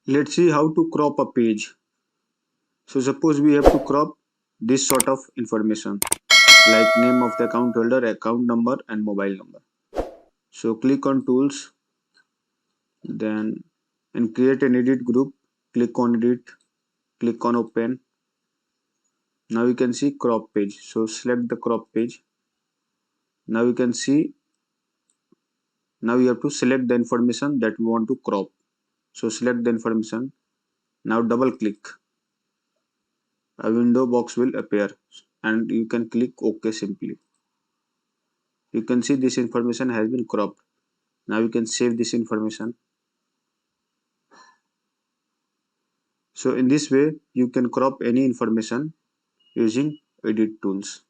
Let's see how to crop a page. So suppose we have to crop this sort of information like name of the account holder, account number and mobile number. So click on tools, then and create an edit group. Click on edit, click on open. Now you can see crop page. So select the crop page. Now you can see, now you have to select the information that we want to crop. So select the information. Now double click. A window box will appear and you can click OK simply. You can see this information has been cropped. Now you can save this information. So in this way you can crop any information using edit tools.